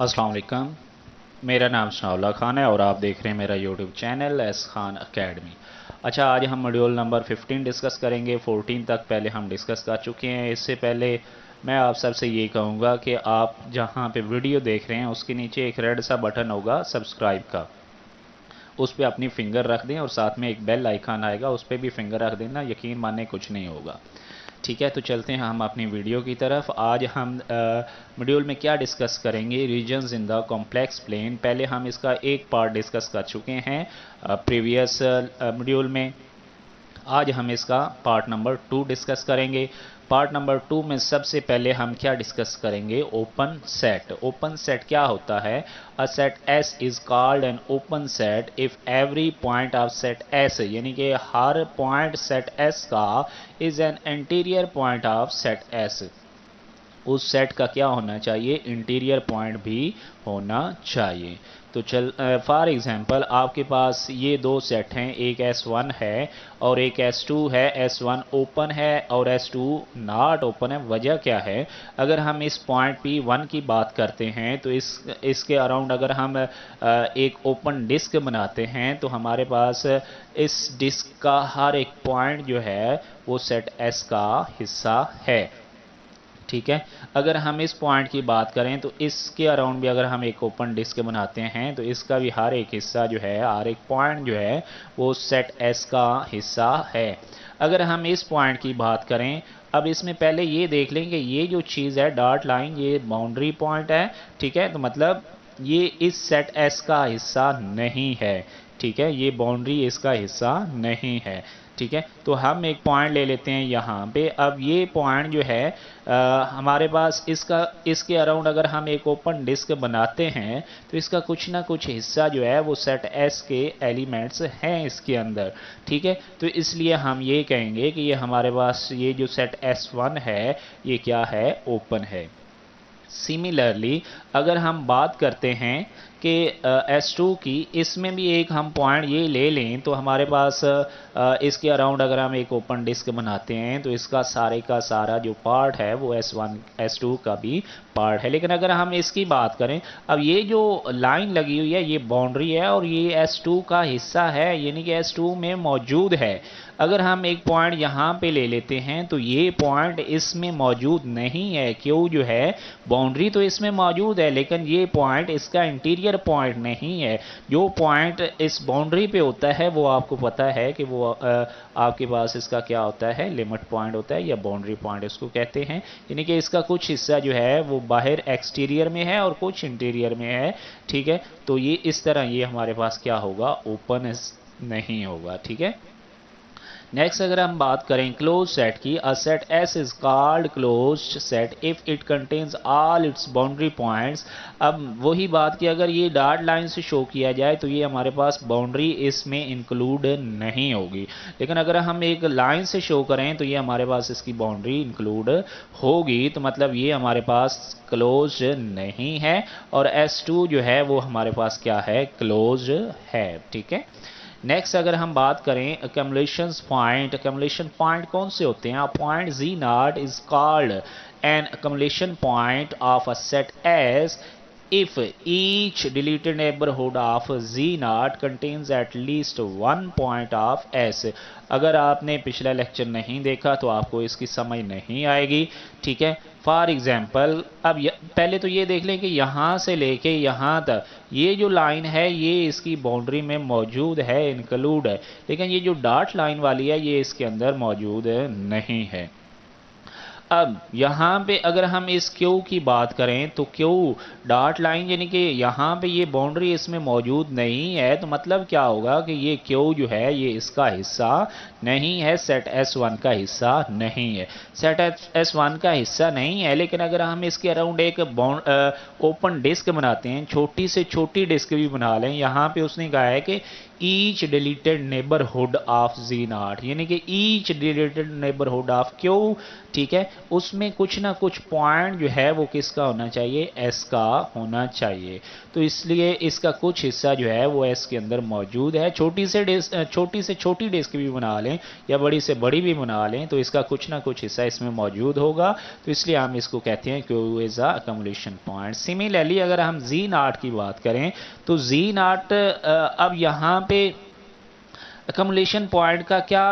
अस्सलाम वालेकुम। मेरा नाम सनाउल्लाह खान है और आप देख रहे हैं मेरा YouTube channel S Khan academy. अच्छा, आज हम मॉड्यूल नंबर 15 डिस्कस करेंगे। 14 तक पहले हम डिस्कस कर चुके हैं। इससे पहले मैं आप सबसे ये कहूँगा कि आप जहाँ पे वीडियो देख रहे हैं उसके नीचे एक रेड सा बटन होगा सब्सक्राइब का, उस पर अपनी फिंगर रख दें और साथ में एक बेल आइकन आएगा, उस पर भी फिंगर रख देना। यकीन माने कुछ नहीं होगा। ठीक है, तो चलते हैं हम अपनी वीडियो की तरफ। आज हम मॉड्यूल में क्या डिस्कस करेंगे, regions in the complex plane. पहले हम इसका एक पार्ट डिस्कस कर चुके हैं प्रीवियस मॉड्यूल में। आज हम इसका पार्ट नंबर 2 डिस्कस करेंगे। पार्ट नंबर 2 में सबसे पहले हम क्या डिस्कस करेंगे, ओपन सेट। ओपन सेट क्या होता है? अ set S is called an open set if every point of set S, यानी कि हर पॉइंट सेट S का is an interior point of set S। उस सेट का क्या होना चाहिए, इंटीरियर पॉइंट भी होना चाहिए। तो चल फॉर एग्जांपल आपके पास ये दो सेट हैं, एक S1 है और एक S2 है। S1 ओपन है और S2 नॉट ओपन है। वजह क्या है? अगर हम इस पॉइंट P1 की बात करते हैं तो इसके अराउंड अगर हम एक ओपन डिस्क बनाते हैं तो हमारे पास इस डिस्क का हर एक पॉइंट जो है वो सेट S का हिस्सा है। ठीक है, अगर हम इस पॉइंट की बात करें तो इसके अराउंड भी अगर हम एक ओपन डिस्क बनाते हैं तो इसका भी हर एक हिस्सा जो है, हर एक पॉइंट जो है वो सेट S का हिस्सा है। अगर हम इस पॉइंट की बात करें, अब इसमें पहले ये देख लें कि ये जो चीज़ है डॉट लाइन, ये बाउंड्री पॉइंट है। ठीक है, तो मतलब ये इस सेट S का हिस्सा नहीं है। ठीक है, ये बाउंड्री इसका हिस्सा नहीं है। ठीक है, तो हम एक पॉइंट ले लेते हैं यहाँ पे। अब ये पॉइंट जो है हमारे पास इसके अराउंड अगर हम एक ओपन डिस्क बनाते हैं तो इसका कुछ ना कुछ हिस्सा जो है वो सेट S के एलिमेंट्स हैं इसके अंदर। ठीक है, तो इसलिए हम ये कहेंगे कि ये हमारे पास ये जो सेट S1 है ये क्या है, ओपन है। सिमिलरली अगर हम बात करते हैं कि S2 की, इसमें भी एक हम पॉइंट ये ले लें तो हमारे पास इसके अराउंड अगर हम एक ओपन डिस्क बनाते हैं तो इसका सारे का सारा जो पार्ट है वो S1 S2 का भी पार्ट है। लेकिन अगर हम इसकी बात करें, अब ये जो लाइन लगी हुई है ये बाउंड्री है और ये S2 का हिस्सा है, यानी कि S2 में मौजूद है। अगर हम एक पॉइंट यहाँ पे ले लेते हैं तो ये पॉइंट इसमें मौजूद नहीं है। क्यों? जो है बाउंड्री तो इसमें मौजूद है लेकिन ये पॉइंट इसका इंटीरियर पॉइंट नहीं है। जो पॉइंट इस बाउंड्री पे होता है वो आपको पता है कि वो आपके पास इसका क्या होता है, लिमिट पॉइंट होता है या बाउंड्री पॉइंट इसको कहते हैं। यानी कि इसका कुछ हिस्सा जो है वो बाहर एक्सटीरियर में है और कुछ इंटीरियर में है। ठीक है, तो ये इस तरह ये हमारे पास क्या होगा, ओपन नहीं होगा। ठीक है, नेक्स्ट अगर हम बात करें क्लोज सेट की, अ set S is called close set if it contains all it's boundary points. अब वही बात कि अगर ये डॉट लाइन से शो किया जाए तो ये हमारे पास बाउंड्री इसमें इंक्लूड नहीं होगी। लेकिन अगर हम एक लाइन से शो करें तो ये हमारे पास इसकी बाउंड्री इंक्लूड होगी। तो मतलब ये हमारे पास क्लोज नहीं है और S2 जो है वो हमारे पास क्या है, क्लोज है। ठीक है, नेक्स्ट अगर हम बात करें अक्यूमुलेशन पॉइंट, अक्यूमुलेशन पॉइंट कौन से होते हैं? Point Z0 is called an accumulation point of a set S if each deleted neighborhood of Z0 contains at least one point of S। अगर आपने पिछला लेक्चर नहीं देखा तो आपको इसकी समझ नहीं आएगी। ठीक है, फॉर एग्जाम्पल अब पहले तो ये देख लें कि यहाँ से लेके यहाँ तक ये जो लाइन है ये इसकी बाउंड्री में मौजूद है, इंक्लूड है। लेकिन ये जो डॉट लाइन वाली है ये इसके अंदर मौजूद नहीं है। अब यहाँ पे अगर हम इस क्यू की बात करें तो क्यू डॉट लाइन, यानी कि यहाँ पे ये बाउंड्री इसमें मौजूद नहीं है। तो मतलब क्या होगा कि ये क्यू जो है ये इसका हिस्सा नहीं है, सेट S1 का हिस्सा नहीं है। सेट S1 का हिस्सा नहीं है, लेकिन अगर हम इसके अराउंड एक ओपन डिस्क बनाते हैं, छोटी से छोटी डिस्क भी बना लें, यहाँ पे उसने कहा है कि each deleted neighbourhood of Z0, यानी कि ईच डिलीटेड नेबरहुड ऑफ क्यों, ठीक है, उसमें कुछ ना कुछ पॉइंट जो है वो किसका होना चाहिए, S का होना चाहिए। तो इसलिए इसका कुछ हिस्सा जो है वो S के अंदर मौजूद है। छोटी से छोटी डिस्क भी बना लें या बड़ी से बड़ी भी बना लें तो इसका कुछ ना कुछ हिस्सा इसमें मौजूद होगा, तो इसलिए हम इसको कहते हैं Q is a accommodation point. Similarly अगर हम Z0 की बात करें तो Z0 अब यहाँ पे अकोमोडेशन पॉइंट का क्या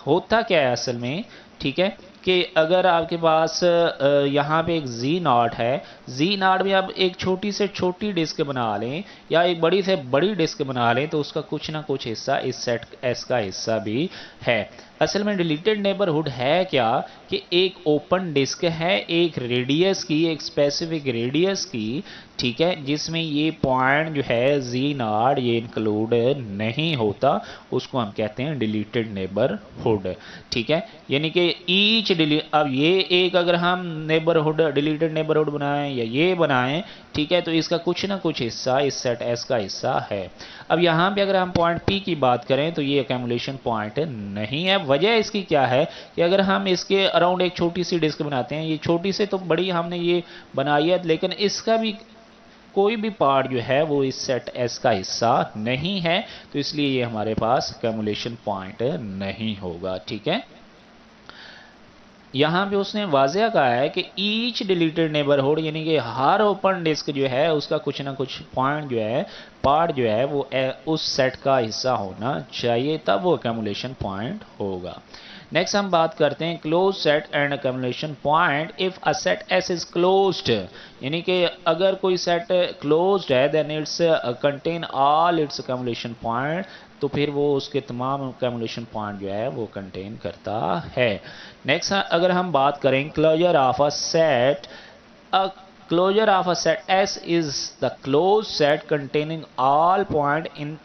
होता क्या है असल में, ठीक है, कि अगर आपके पास यहाँ पे एक Z0 है, Z0 में अब एक छोटी से छोटी डिस्क बना लें या एक बड़ी से बड़ी डिस्क बना लें तो उसका कुछ ना कुछ हिस्सा इस सेट S का हिस्सा भी है। असल में डिलीटेड नेबरहुड है क्या कि एक ओपन डिस्क है एक रेडियस की, एक स्पेसिफिक रेडियस की, ठीक है, जिसमें ये पॉइंट जो है Z0 ये इंक्लूड नहीं होता, उसको हम कहते हैं डिलीटेड नेबरहुड, ठीक है। यानी कि ईच अब ये एक अगर हम नेबरहुड डिलीटेड नेबरहुड बनाएं या ये बनाएं, ठीक है, तो इसका कुछ ना कुछ हिस्सा इस सेट S का हिस्सा है। अब यहाँ पे अगर हम पॉइंट P की बात करें तो ये अकोमोडेशन पॉइंट नहीं है। वजह इसकी क्या है कि अगर हम इसके अराउंड एक छोटी सी डिस्क बनाते हैं, ये छोटी से तो बड़ी हमने ये बनाई है, लेकिन इसका भी कोई भी पार्ट जो है वो इस सेट S का हिस्सा नहीं है, तो इसलिए ये हमारे पास अकोमोडेशन पॉइंट नहीं होगा, ठीक है। यहाँ पे उसने वाज़ह कहा है कि ईच डिलीटेड नेबरहुड यानी कि हर ओपन डिस्क जो है उसका कुछ ना कुछ पॉइंट जो है पार्ट जो है वो उस सेट का हिस्सा होना चाहिए, तब वो अकोमोडेशन पॉइंट होगा। नेक्स्ट हम बात करते हैं close set and accommodation point. If a set S is closed, यानी कि अगर कोई सेट क्लोज्ड है then it's contain all its accommodation point, तो फिर वो उसके तमाम अकोमोडेशन पॉइंट जो है वो कंटेन करता है। नेक्स्ट अगर हम बात करें closure of a set, closure of a set S is the closed set containing all point in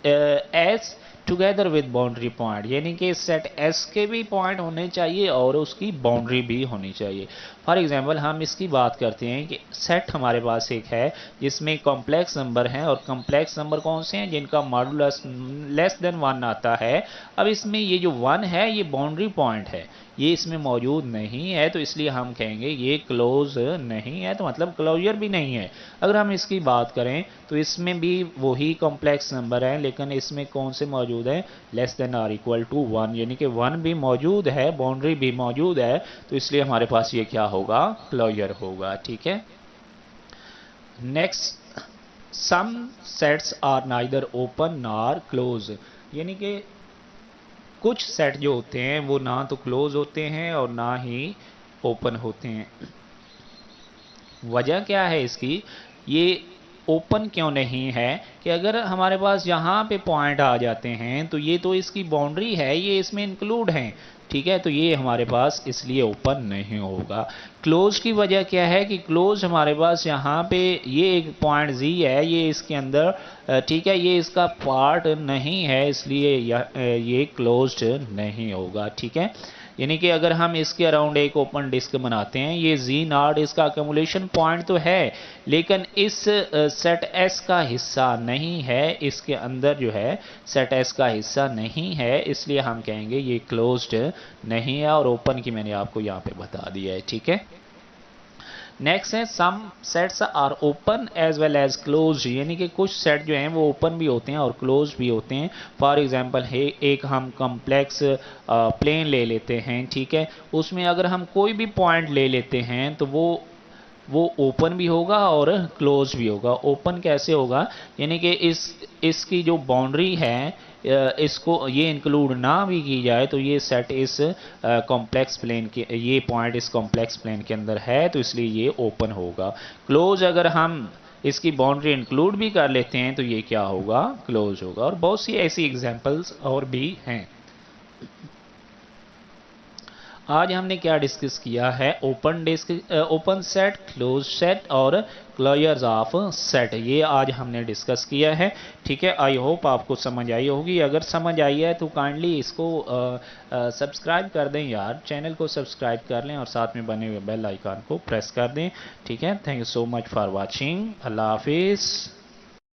S together with boundary point, यानी कि सेट S के भी पॉइंट होने चाहिए और उसकी बाउंड्री भी होनी चाहिए। फॉर एग्जांपल हम इसकी बात करते हैं कि सेट हमारे पास एक है जिसमें कॉम्प्लेक्स नंबर हैं, और कॉम्प्लेक्स नंबर कौन से हैं जिनका मॉडुलस लेस देन 1 आता है। अब इसमें ये जो 1 है ये बाउंड्री पॉइंट है, ये इसमें मौजूद नहीं है, तो इसलिए हम कहेंगे ये क्लोज नहीं है, तो मतलब क्लोजर भी नहीं है। अगर हम इसकी बात करें तो इसमें भी वही कॉम्प्लेक्स नंबर है, लेकिन इसमें कौन से मौजूद है, less than or equal to 1, यानी कि 1 भी मौजूद है, बाउंड्री भी मौजूद है, तो इसलिए हमारे पास ये क्या होगा, क्लोजर होगा, ठीक है। Next, some sets are neither open nor close, यानी कि कुछ सेट जो होते हैं वो ना तो क्लोज होते हैं और ना ही ओपन होते हैं। वजह क्या है इसकी, ये ओपन क्यों नहीं है कि अगर हमारे पास यहाँ पे पॉइंट आ जाते हैं तो ये तो इसकी बाउंड्री है, ये इसमें इंक्लूड हैं, ठीक है, तो ये हमारे पास इसलिए ओपन नहीं होगा। क्लोज की वजह क्या है कि क्लोज हमारे पास यहाँ पे ये एक पॉइंट Z है, ये इसके अंदर, ठीक है, ये इसका पार्ट नहीं है, इसलिए ये क्लोज्ड नहीं होगा, ठीक है। यानी कि अगर हम इसके अराउंड एक ओपन डिस्क बनाते हैं, ये Z0 इसका अकोमोडेशन पॉइंट तो है, लेकिन इस सेट S का हिस्सा नहीं है, इसके अंदर जो है सेट S का हिस्सा नहीं है, इसलिए हम कहेंगे ये क्लोज्ड नहीं है, और ओपन की मैंने आपको यहाँ पे बता दिया है, ठीक है। नेक्स्ट है some sets are open as well as close, यानी कि कुछ सेट जो हैं वो ओपन भी होते हैं और क्लोज भी होते हैं। फॉर एग्जांपल है एक हम कॉम्प्लेक्स प्लेन ले लेते हैं, ठीक है, उसमें अगर हम कोई भी पॉइंट ले लेते हैं तो वो ओपन भी होगा और क्लोज भी होगा। ओपन कैसे होगा, यानी कि इसकी जो बाउंड्री है इसको ये इंक्लूड ना भी की जाए तो ये सेट इस कॉम्प्लेक्स प्लेन के, ये पॉइंट इस कॉम्प्लेक्स प्लेन के अंदर है, तो इसलिए ये ओपन होगा। क्लोज अगर हम इसकी बाउंड्री इंक्लूड भी कर लेते हैं तो ये क्या होगा, क्लोज होगा। और बहुत सी ऐसी एग्जांपल्स और भी हैं। आज हमने क्या डिस्कस किया है, ओपन सेट, क्लोज सेट और क्लोजर्स ऑफ सेट, ये आज हमने डिस्कस किया है, ठीक है। आई होप आपको समझ आई होगी। अगर समझ आई है तो काइंडली इसको सब्सक्राइब कर दें यार, चैनल को सब्सक्राइब कर लें और साथ में बने हुए बेल आइकन को प्रेस कर दें, ठीक है। Thank you so much for watching. Allah हाफिज़।